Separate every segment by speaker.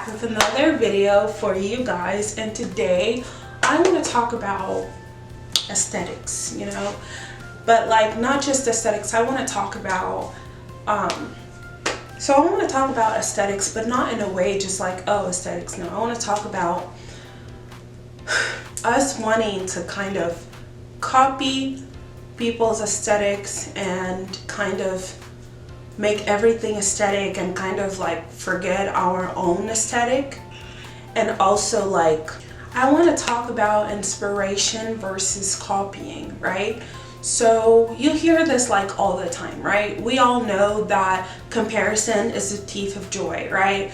Speaker 1: back with another video for you guys, and today I want to talk about aesthetics, but like not just aesthetics. I want to talk about aesthetics, but not in a way just like, oh, aesthetics. No, I want to talk about us wanting to kind of copy people's aesthetics and kind of make everything aesthetic and kind of like forget our own aesthetic. And also, like, I want to talk about inspiration versus copying, right? So you hear this like all the time, right? We all know that comparison is the thief of joy, right?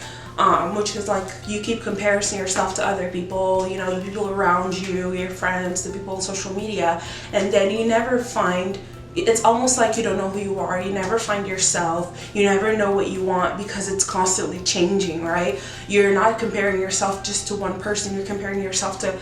Speaker 1: Which is like you keep comparing yourself to other people, the people around you, your friends, the people on social media, and then you never find, it's almost like you don't know who you are. You never find yourself. You never know what you want because it's constantly changing, right? You're not comparing yourself just to one person. You're comparing yourself to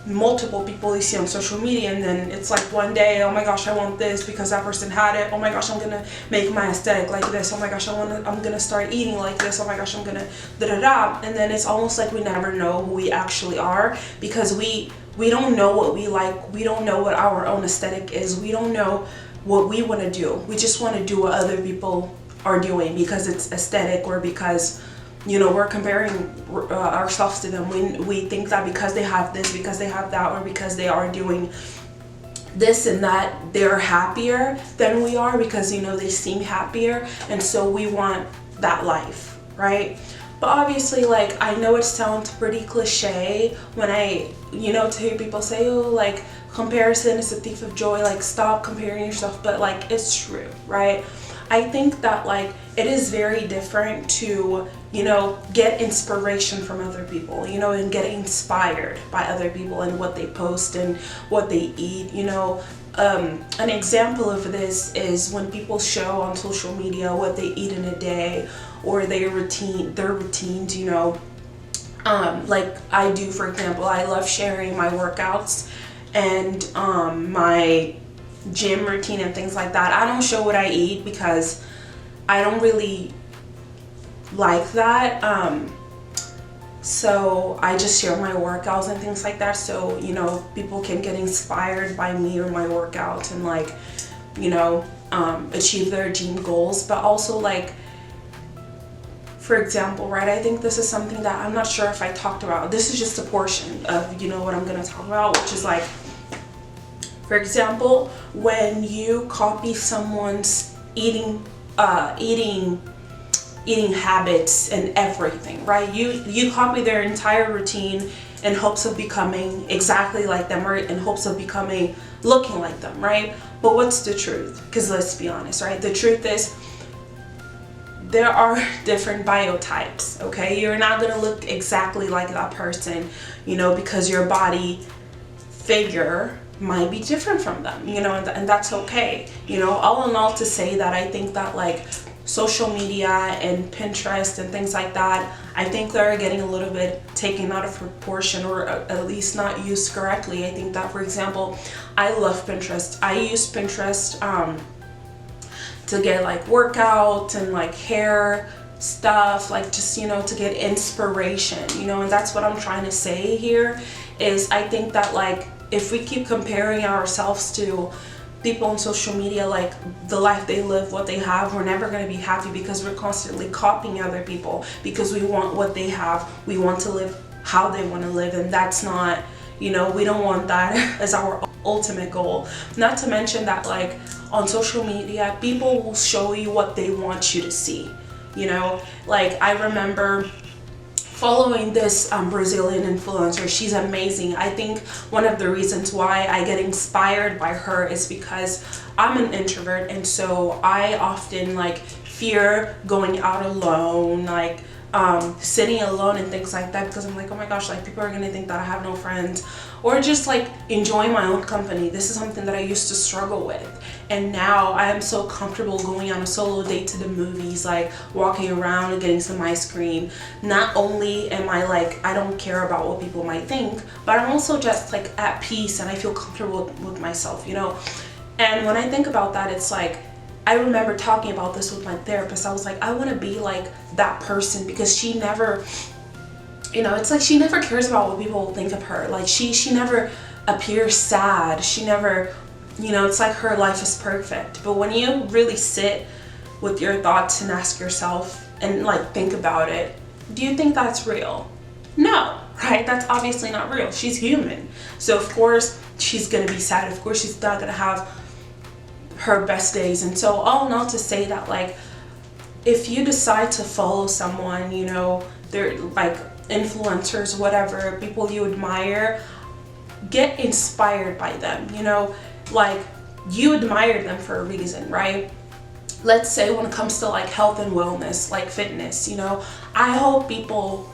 Speaker 1: multiple people you see on social media, and then it's like one day, oh my gosh, I want this because that person had it. Oh my gosh, I'm gonna make my aesthetic like this. Oh my gosh, I'm gonna start eating like this. Oh my gosh, I'm gonna da-da-da. And then it's almost like we never know who we actually are because we don't know what we like. We don't know what our own aesthetic is. We don't know what we want to do. We just want to do what other people are doing because it's aesthetic, or because we're comparing ourselves to them. We think that because they have this, because they have that, or because they are doing this and that, they're happier than we are because they seem happier, and so we want that life, right? But obviously, like, I know it sounds pretty cliche when I to hear people say, oh, like, comparison is a thief of joy, like, stop comparing yourself. But like, it's true, right? I think that like it is very different to get inspiration from other people, and get inspired by other people and what they post and what they eat. An example of this is when people show on social media what they eat in a day, or their routines. Like I do, for example, I love sharing my workouts and my gym routine and things like that. I don't show what I eat because I don't really like that. So I just share my workouts and things like that, so people can get inspired by me or my workouts and like achieve their gym goals. But also, like, for example, right, I think this is something that I'm not sure if I talked about. This is just a portion of what I'm gonna talk about, which is like, for example, when you copy someone's eating habits and everything, right? You copy their entire routine in hopes of becoming exactly like them, or in hopes of looking like them, right? But what's the truth? Because let's be honest, right? The truth is there are different biotypes, okay? You're not gonna look exactly like that person, because your body figure might be different from them, and that's okay. All in all, to say that I think that like social media and Pinterest and things like that, I think they're getting a little bit taken out of proportion, or at least not used correctly. I think that, for example, I love Pinterest. I use Pinterest to get like workout and like hair stuff, like just to get inspiration, and that's what I'm trying to say here is I think that like if we keep comparing ourselves to people on social media, like the life they live, what they have, we're never going to be happy because we're constantly copying other people because we want what they have. We want to live how they want to live, and that's not, we don't want that as our ultimate goal. Not to mention that like on social media, people will show you what they want you to see. Like I remember following this Brazilian influencer. She's amazing. I think one of the reasons why I get inspired by her is because I'm an introvert, and so I often like fear going out alone, like sitting alone and things like that, because I'm like, oh my gosh, like people are gonna think that I have no friends, or just like enjoying my own company. This is something that I used to struggle with, and now I am so comfortable going on a solo date to the movies, like walking around and getting some ice cream. Not only am I like, I don't care about what people might think, but I'm also just like at peace and I feel comfortable with myself, And when I think about that, it's like, I remember talking about this with my therapist. I was like, I want to be like that person, because she never you know, it's like she never cares about what people think of her. Like she never appears sad. She never, you know, it's like her life is perfect. But when you really sit with your thoughts and ask yourself and like think about it, do you think that's real? No, right? That's obviously not real. She's human. So of course she's gonna be sad. Of course she's not gonna have her best days. And so all in all, to say that, like, if you decide to follow someone, you know, they're like influencers, whatever, people you admire, get inspired by them. You know, like, you admire them for a reason, right? Let's say when it comes to like health and wellness, like fitness, you know, I hope people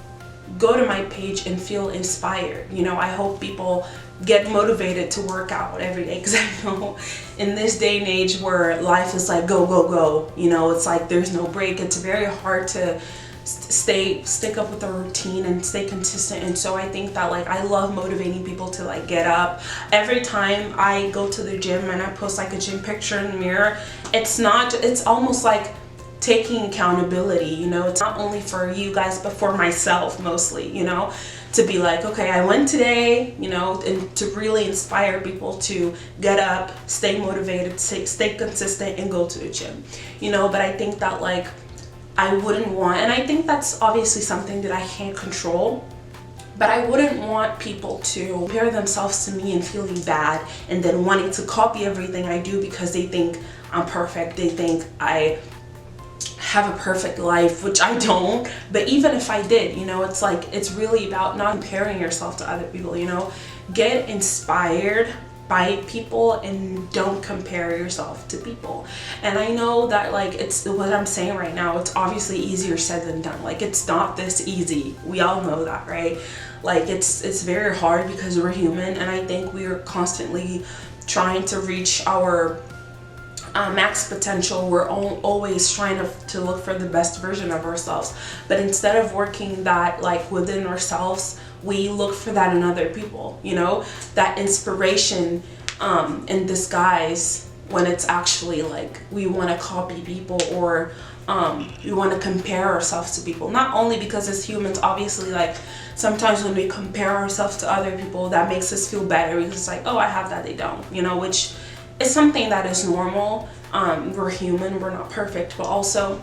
Speaker 1: go to my page and feel inspired. You know, I hope people get motivated to work out every day, because I know in this day and age where life is like go go go, you know, it's like there's no break. It's very hard to stick up with a routine and stay consistent. And so I think that, like, I love motivating people to like get up. Every time I go to the gym and I post like a gym picture in the mirror, it's almost like taking accountability, you know. It's not only for you guys but for myself mostly, you know, to be like, okay, I went today, you know, and to really inspire people to get up, stay motivated, stay consistent, and go to the gym, you know. But I think that, like, I wouldn't want, and I think that's obviously something that I can't control, but I wouldn't want people to compare themselves to me and feeling bad and then wanting to copy everything I do because they think I'm perfect. They think I have a perfect life, which I don't. But even if I did, you know, it's like, it's really about not comparing yourself to other people, you know. Get inspired by people and don't compare yourself to people. And I know that, like, it's what I'm saying right now, it's obviously easier said than done. Like, it's not this easy. We all know that, right? Like, it's very hard because we're human, and I think we are constantly trying to reach our max potential. We're always trying to look for the best version of ourselves, but instead of working that, like, within ourselves, we look for that in other people, you know, that inspiration in disguise, when it's actually like we want to copy people, or we want to compare ourselves to people. Not only because as humans, obviously, like, sometimes when we compare ourselves to other people, that makes us feel better because it's like, oh, I have that, they don't, you know, which is something that is normal. We're human, we're not perfect, but also,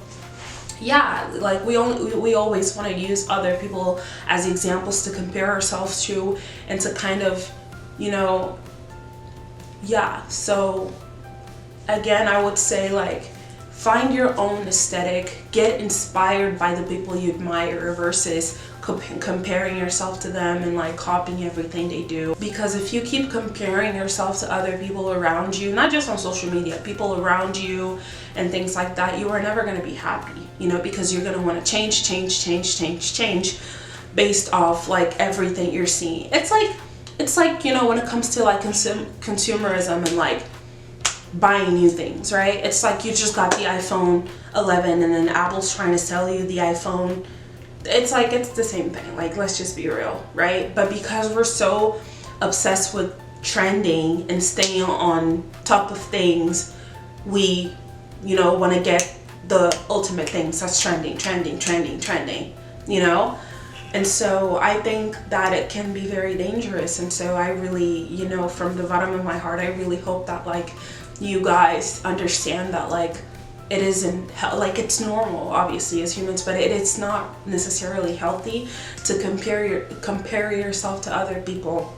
Speaker 1: yeah, like, we always want to use other people as examples to compare ourselves to, and to kind of, you know, yeah. So again, I would say, like, find your own aesthetic, get inspired by the people you admire versus comparing yourself to them and like copying everything they do. Because if you keep comparing yourself to other people around you, not just on social media, people around you and things like that, you are never going to be happy, you know, because you're going to want to change based off like everything you're seeing. It's like, you know, when it comes to like consumerism and like buying new things, right? It's like you just got the iPhone 11 and then Apple's trying to sell you the iPhone. It's like, it's the same thing. Like, let's just be real, right? But because we're so obsessed with trending and staying on top of things, we, you know, want to get the ultimate things that's trending, you know? And so I think that it can be very dangerous. And so I really, you know, from the bottom of my heart, I really hope that, like, you guys understand that, like, it isn't like, it's normal obviously as humans, but it's not necessarily healthy to compare yourself to other people,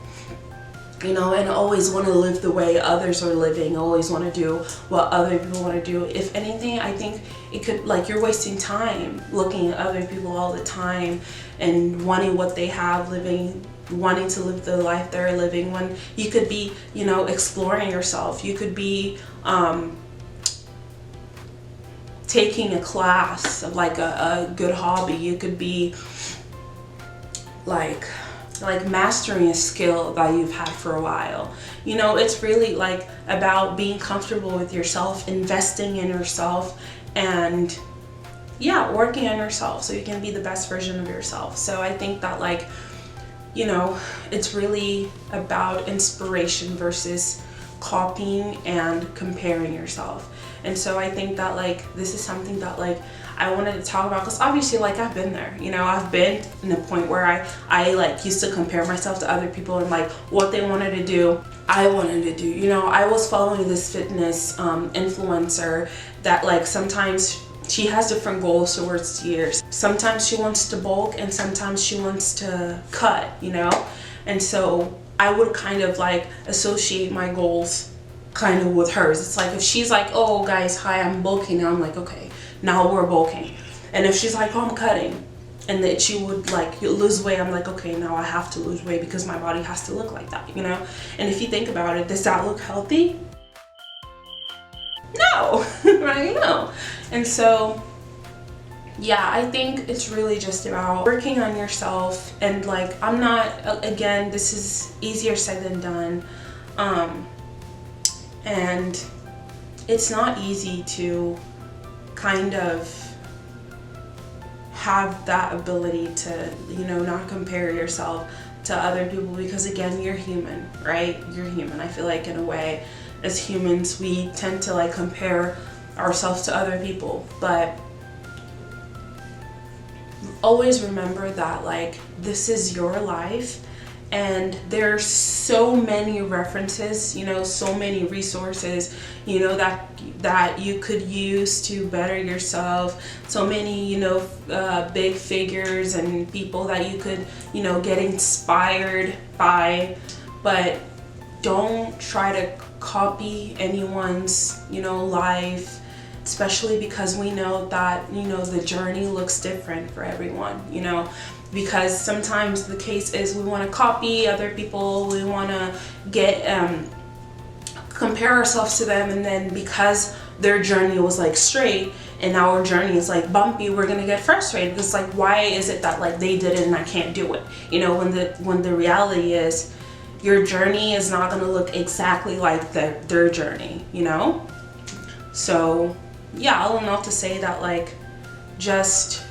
Speaker 1: you know, and always want to live the way others are living, always want to do what other people want to do. If anything, I think it could, like, you're wasting time looking at other people all the time and wanting what they have, wanting to live the life they're living, when you could be, you know, exploring yourself. You could be taking a class of like a good hobby. You could be like mastering a skill that you've had for a while. You know, it's really like about being comfortable with yourself, investing in yourself, and yeah, working on yourself so you can be the best version of yourself. So I think that, like, you know, it's really about inspiration versus copying and comparing yourself. And so I think that, like, this is something that, like, I wanted to talk about, because obviously like I've been there, you know, I've been in the point where I like used to compare myself to other people and like what they wanted to do, I wanted to do. You know, I was following this fitness influencer that like sometimes she has different goals towards the years. Sometimes she wants to bulk and sometimes she wants to cut, you know? And so I would kind of like associate my goals kind of with hers. It's like if she's like, oh guys, hi, I'm bulking now, I'm like, okay, now we're bulking. And if she's like, oh, I'm cutting, and that she would like lose weight, I'm like, okay, now I have to lose weight because my body has to look like that, you know? And if you think about it, does that look healthy? No, right? No. And so yeah, I think it's really just about working on yourself. And like, I'm not, again, this is easier said than done, and it's not easy to kind of have that ability to, you know, not compare yourself to other people, because again, you're human, right? You're human. I feel like in a way, as humans, we tend to like compare ourselves to other people, but always remember that like this is your life, and there's so many references, you know, so many resources, you know, that you could use to better yourself. So many, you know, big figures and people that you could, you know, get inspired by, but don't try to copy anyone's, you know, life, especially because we know that, you know, the journey looks different for everyone, you know, because sometimes the case is we want to copy other people, we want to get compare ourselves to them, and then because their journey was like straight and our journey is like bumpy, we're gonna get frustrated. It's like, why is it that like they did it and I can't do it, you know, when the reality is your journey is not gonna look exactly like their journey, you know? So yeah, all in all, to say that like just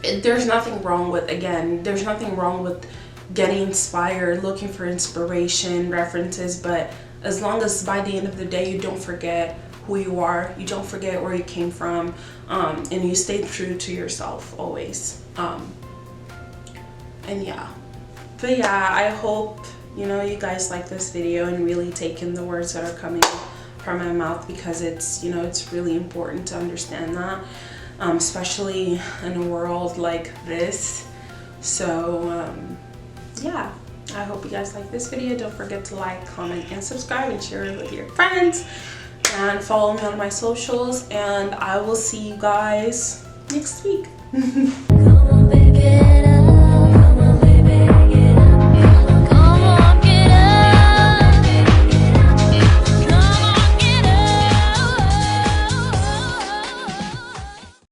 Speaker 1: there's nothing wrong with, again, there's nothing wrong with getting inspired, looking for inspiration, references, but as long as by the end of the day you don't forget who you are, you don't forget where you came from, and you stay true to yourself always. And yeah, but yeah, I hope, you know, you guys like this video and really take in the words that are coming from my mouth, because it's, you know, it's really important to understand that, especially in a world like this. So yeah, I hope you guys like this video. Don't forget to like, comment, and subscribe, and share it with your friends, and follow me on my socials, and I will see you guys next week. Come on, baby.